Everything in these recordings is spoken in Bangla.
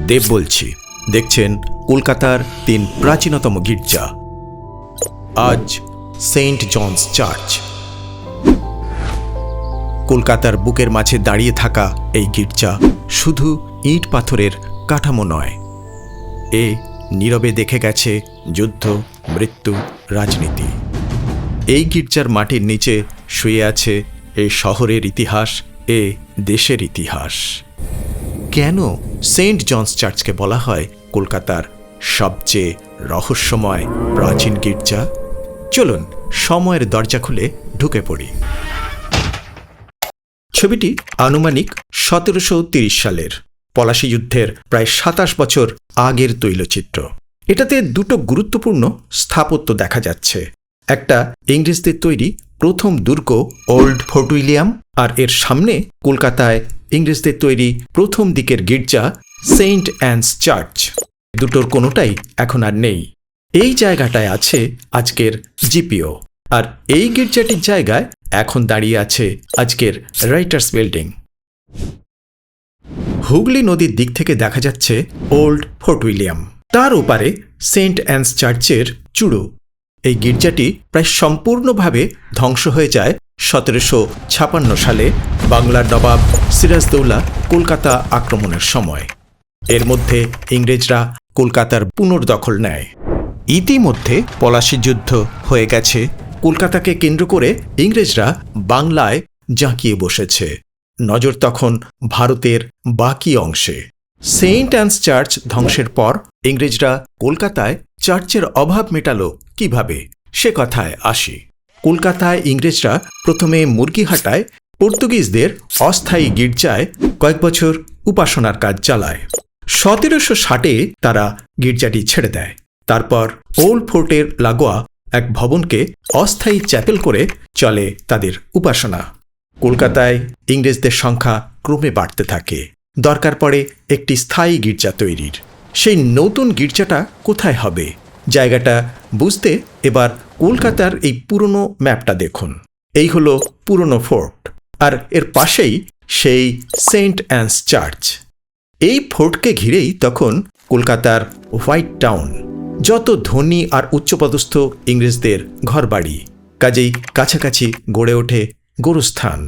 দেব বলছি। দেখছেন কলকাতার 3 প্রাচীনতম গির্জা। আজ সেন্ট জনস চার্চ। কলকাতার বুকের মাঝে দাঁড়িয়ে থাকা এই গির্জা শুধু ইট পাথরের কাঠামো নয়, এ নীরবে দেখে গেছে যুদ্ধ, মৃত্যু, রাজনীতি। এই গির্জার মাটির নিচে শুয়ে আছে এই শহরের ইতিহাস, এ দেশের ইতিহাস। কেন সেন্ট জনস চার্চকে বলা হয় কলকাতার সবচেয়ে রহস্যময় প্রাচীন গির্জা? চলুন সময়ের দরজা খুলে ঢুকে পড়ি। ছবিটি আনুমানিক 1730 সালের, পলাশী যুদ্ধের প্রায় 27 বছর আগের তৈলচিত্র। এটাতে দুটো গুরুত্বপূর্ণ স্থাপত্য দেখা যাচ্ছে। একটা ইংরেজদের তৈরি প্রথম দুর্গ ওল্ড ফোর্ট উইলিয়াম, আর এর সামনে কলকাতায় ইংরেজদের তৈরি প্রথম দিকের গির্জা সেন্ট অ্যানস চার্চ। দুটোর কোনোটাই এখন আর নেই। এই জায়গাটায় আছে আজকের জিপিও, আর এই গির্জাটির জায়গায় এখন দাঁড়িয়ে আছে আজকের রাইটার্স বিল্ডিং। হুগলি নদীর দিক থেকে দেখা যাচ্ছে ওল্ড ফোর্ট উইলিয়াম, তার ওপারে সেন্ট অ্যানস চার্চের চূড়ো। এই গির্জাটি প্রায় সম্পূর্ণভাবে ধ্বংস হয়ে যায় 1756 সালে বাংলার নবাব সিরাজদৌল্লা কলকাতা আক্রমণের সময়। এর মধ্যে ইংরেজরা কলকাতার পুনর্দখল নেয়। ইতিমধ্যে পলাশী যুদ্ধ হয়ে গেছে। কলকাতাকে কেন্দ্র করে ইংরেজরা বাংলায় জাঁকিয়ে বসেছে। নজর তখন ভারতের বাকি অংশে। সেন্ট অ্যানস চার্চ ধ্বংসের পর ইংরেজরা কলকাতায় চার্চের অভাব মেটালো কিভাবে, সে কথায় আসি। কলকাতায় ইংরেজরা প্রথমে মুরগিহাটায় পর্তুগিজদের অস্থায়ী গির্জায় কয়েক বছর উপাসনার কাজ চালায়। 1760-এ তারা গির্জাটি ছেড়ে দেয়। তারপর ওল্ড ফোর্টের লাগোয়া এক ভবনকে অস্থায়ী চ্যাপেল করে চলে তাদের উপাসনা। কলকাতায় ইংরেজদের সংখ্যা ক্রমে বাড়তে থাকে। দরকার পড়ে একটি স্থায়ী গির্জা তৈরির। সেই নতুন গির্জাটা কোথায় হবে, জায়গাটা বুঝতে এবার কলকাতার এই পুরনো ম্যাপটা দেখুন। এই হলো পুরনো ফোর্ট, আর এর পাশেই সেই সেন্ট অ্যানস চার্চ। এই ফোর্টকে ঘিরেই তখন কলকাতার হোয়াইট টাউন, যত ধনী আর উচ্চপদস্থ ইংরেজদের ঘরবাড়ি, কাজেই কাছাকাছি গড়ে ওঠে গোরস্থান।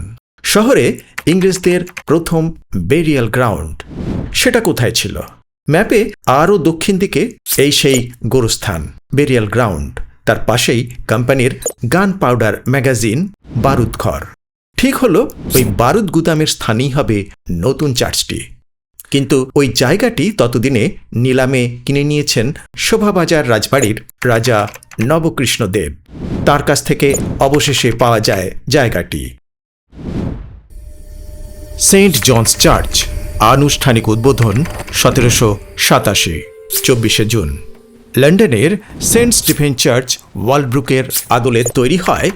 শহরে ইংরেজদের প্রথম বেরিয়াল গ্রাউন্ড, সেটা কোথায় ছিল? ম্যাপে আরও দক্ষিণ দিকে এই সেই গোরস্থান, বেরিয়াল গ্রাউন্ড। তার পাশেই কোম্পানির গান পাউডার ম্যাগাজিন, বারুদঘর। ঠিক হলো ওই বারুদ গুদামের স্থানই হবে নতুন চার্চটি। কিন্তু ওই জায়গাটি ততদিনে নিলামে কিনে নিয়েছেন শোভাবাজার রাজবাড়ির রাজা নবকৃষ্ণদেব। তার কাছ থেকে অবশেষে পাওয়া যায় জায়গাটি। সেন্ট জনস চার্চ আনুষ্ঠানিক উদ্বোধন 1787, 24 জুন। লন্ডনের সেন্ট স্টিফেন চার্চ ওয়ালব্রুকের আদলে তৈরি হয়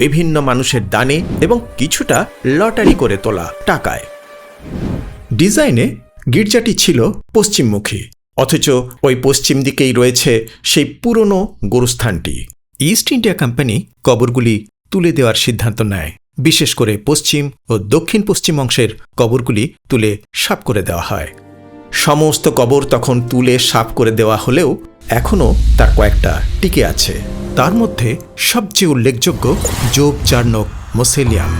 বিভিন্ন মানুষের দানে এবং কিছুটা লটারি করে তোলা টাকায়। ডিজাইনে গির্জাটি ছিল পশ্চিমমুখী, অথচ ওই পশ্চিম দিকেই রয়েছে সেই পুরনো গোরস্থানটি। ইস্ট ইন্ডিয়া কোম্পানি কবরগুলি তুলে দেওয়ার সিদ্ধান্ত নেয়। বিশেষ করে পশ্চিম ও দক্ষিণ পশ্চিম অংশের কবরগুলি তুলে সাফ করে দেওয়া হয়। সমস্ত কবর তখন তুলে সাফ করে দেওয়া হলেও এখনও তার কয়েকটা টিকে আছে। তার মধ্যে সবচেয়ে উল্লেখযোগ্য জোব চার্নক মোসেলিয়াম।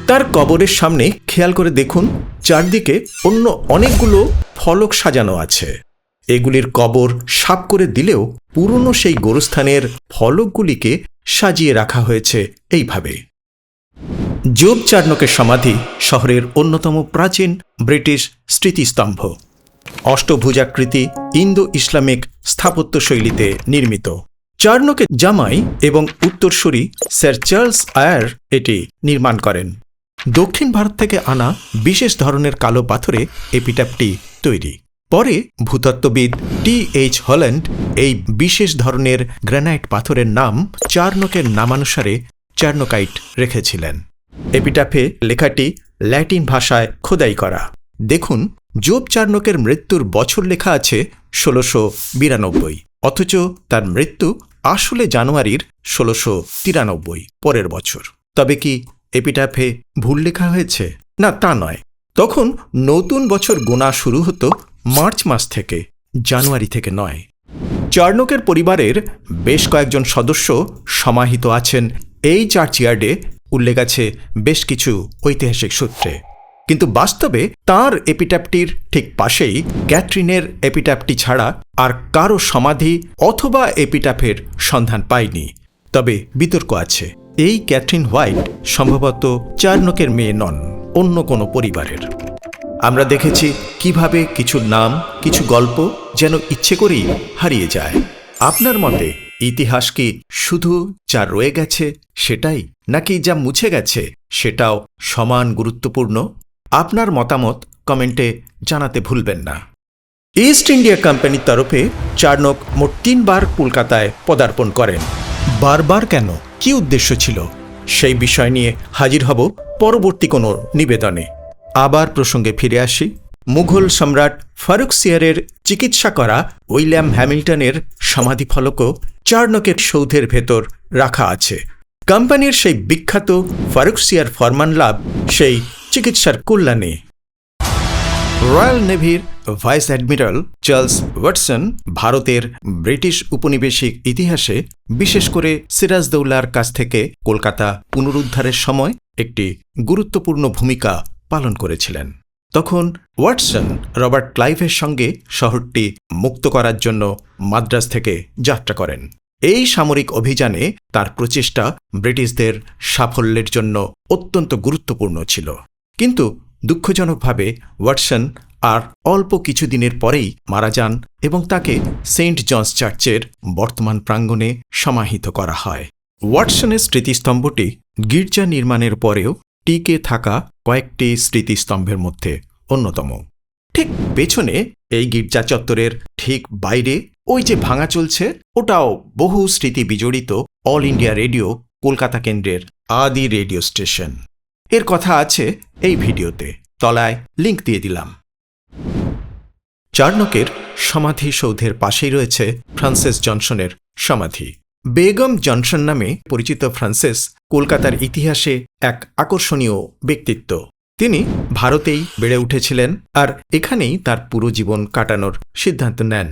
তার কবরের সামনে খেয়াল করে দেখুন, চারদিকে অন্য অনেকগুলো ফলক সাজানো আছে। এগুলির কবর সাফ করে দিলেও পুরনো সেই গোরস্থানের ফলকগুলিকে সাজিয়ে রাখা হয়েছে এইভাবে। জোব চার্নকের সমাধি শহরের অন্যতম প্রাচীন ব্রিটিশ স্মৃতিস্তম্ভ। অষ্টভুজাকৃতি ইন্দো ইসলামিক স্থাপত্য শৈলীতে নির্মিত। চার্নকের জামাই এবং উত্তরসূরি স্যার চার্লস আয়ার এটি নির্মাণ করেন। দক্ষিণ ভারত থেকে আনা বিশেষ ধরনের কালো পাথরে এপিটাফটি তৈরি। পরে ভূতত্ত্ববিদ টি.এইচ. হল্যান্ড এই বিশেষ ধরনের গ্রানাইট পাথরের নাম চার্নকের নামানুসারে চার্নকাইট রেখেছিলেন। এপিটাফে লেখাটি ল্যাটিন ভাষায় খোদাই করা। দেখুন, জোব চার্নকের মৃত্যুর বছর লেখা আছে 1692, অথচ তার মৃত্যু আসলে জানুয়ারির 1693, পরের বছর। তবে কি এপিটাফে ভুল লেখা হয়েছে? না, তা নয়। তখন নতুন বছর গোনা শুরু হতো মার্চ মাস থেকে, জানুয়ারি থেকে নয়। চার্নকের পরিবারের বেশ কয়েকজন সদস্য সমাহিত আছেন এই চার্চইয়ার্ডে, উল্লেখ আছে বেশ কিছু ঐতিহাসিক সূত্রে। কিন্তু বাস্তবে তাঁর এপিট্যাফটির ঠিক পাশেই ক্যাথরিনের এপিট্যাফটি ছাড়া আর কারো সমাধি অথবা এপিট্যাফের সন্ধান পায়নি। তবে বিতর্ক আছে, এই ক্যাথরিন হোয়াইট সম্ভবত চার্নকের মেয়ে নন, অন্য কোনো পরিবারের। আমরা দেখেছি কিভাবে কিছু নাম, কিছু গল্প যেন ইচ্ছে করেই হারিয়ে যায়। আপনার মতে ইতিহাস কি শুধু যা রয়ে গেছে সেটাই, নাকি যা মুছে গেছে সেটাও সমান গুরুত্বপূর্ণ? আপনার মতামত কমেন্টে জানাতে ভুলবেন না। ইস্ট ইন্ডিয়া কোম্পানির তরফে চার্নক মোট 3 বার কলকাতায় পদার্পণ করেন। বারবার কেন, কি উদ্দেশ্য ছিল, সেই বিষয় নিয়ে হাজির হব পরবর্তী কোনো নিবেদনে। আবার প্রসঙ্গে ফিরে আসি। মুঘল সম্রাট ফারুকসিয়ারের চিকিৎসা করা উইলিয়াম হ্যামিল্টনের সমাধিফলকও চার্নকের সৌধের ভেতর রাখা আছে। কোম্পানির সেই বিখ্যাত ফারুকসিয়ার ফরমান লাভ সেই চিকিৎসার কল্যাণে। রয়্যাল নেভির ভাইস অ্যাডমিরাল চার্লস ওয়াটসন ভারতের ব্রিটিশ উপনিবেশিক ইতিহাসে, বিশেষ করে সিরাজদৌল্লার কাছ থেকে কলকাতা পুনরুদ্ধারের সময় একটি গুরুত্বপূর্ণ ভূমিকা পালন করেছিলেন। তখন ওয়াটসন রবার্ট ক্লাইভের সঙ্গে শহরটি মুক্ত করার জন্য মাদ্রাজ থেকে যাত্রা করেন। এই সামরিক অভিযানে তার প্রচেষ্টা ব্রিটিশদের সাফল্যের জন্য অত্যন্ত গুরুত্বপূর্ণ ছিল। কিন্তু দুঃখজনকভাবে ওয়াটসন আর অল্প কিছুদিনের পরেই মারা যান এবং তাকে সেন্ট জনস চার্চের বর্তমান প্রাঙ্গণে সমাহিত করা হয়। ওয়াটসনের স্মৃতিস্তম্ভটি গির্জা নির্মাণের পরেও টিকে থাকা কয়েকটি স্মৃতিস্তম্ভের মধ্যে অন্যতম। ঠিক পেছনে এই গির্জা চত্বরের ঠিক বাইরে ওই যে ভাঙা চলছে, ওটাও বহু স্মৃতি বিজড়িত অল ইন্ডিয়া রেডিও কলকাতা কেন্দ্রের আদি রেডিও স্টেশন। এর কথা আছে এই ভিডিওতে, তলায় লিংক দিয়ে দিলাম। চার্নকের সমাধিসৌধের পাশেই রয়েছে ফ্রান্সিস জনসনের সমাধি। বেগম জনসন নামে পরিচিত ফ্রান্সিস কলকাতার ইতিহাসে এক আকর্ষণীয় ব্যক্তিত্ব। তিনি ভারতেই বেড়ে উঠেছিলেন আর এখানেই তার পুরো জীবন কাটানোর সিদ্ধান্ত নেন।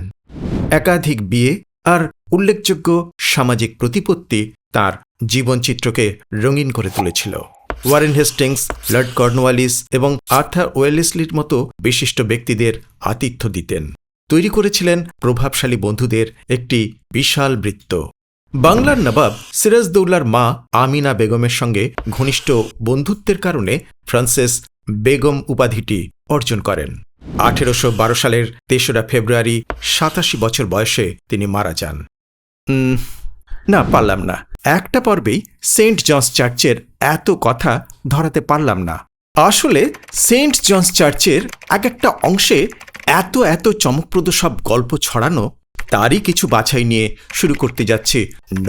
একাধিক বিয়ে আর উল্লেখযোগ্য সামাজিক প্রতিপত্তি তার জীবনচিত্রকে রঙিন করে তুলেছিল। ওয়ারেন হেস্টিংস, লর্ড কর্নওয়ালিস এবং আর্থার ওয়েলেসলির মতো বিশিষ্ট ব্যক্তিদের আতিথ্য দিতেন। তৈরি করেছিলেন প্রভাবশালী বন্ধুদের একটি বিশাল বৃত্ত। বাংলার নবাব সিরাজদৌল্লার মা আমিনা বেগমের সঙ্গে ঘনিষ্ঠ বন্ধুত্বের কারণে ফ্রান্সিস বেগম উপাধিটি অর্জন করেন। 1812 সালের 3রা ফেব্রুয়ারি 87 বছর বয়সে তিনি মারা যান। না, পারলাম না, একটা পর্বেই সেন্ট জনস চার্চের এত কথা ধরাতে পারলাম না। আসলে সেন্ট জনস চার্চের এক একটা অংশে এত এত চমকপ্রদ সব গল্প ছড়ানো, তারই কিছু বাছাই নিয়ে শুরু করতে যাচ্ছে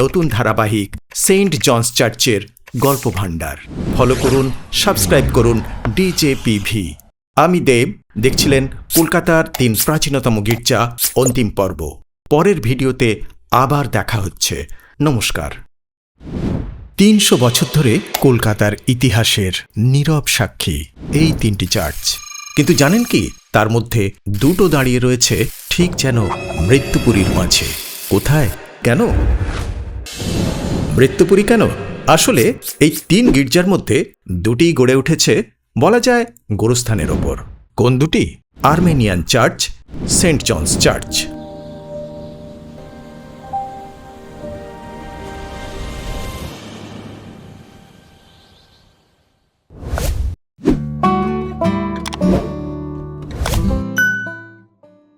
নতুন ধারাবাহিক সেন্ট জনস চার্চের গল্প ভাণ্ডার। ফলো করুন, সাবস্ক্রাইব করুন DJPV। আমি দেব, দেখছিলেন কলকাতার 3 প্রাচীনতম গির্জা অন্তিম পর্ব। পরের ভিডিওতে আবার দেখা হচ্ছে। নমস্কার। 300 বছর ধরে কলকাতার ইতিহাসের নীরব সাক্ষী এই 3টি চার্চ। কিন্তু জানেন কি, তার মধ্যে 2টো দাঁড়িয়ে রয়েছে ঠিক যেন মৃত্যুপুরীর মাঝে। কোথায়, কেন? মৃত্যুপুরী কেন? আসলে এই 3 গির্জার মধ্যে 2টি গড়ে উঠেছে বলা যায় গোরস্থানের ওপর। কোন 2টি? Armenian church, saint John's church.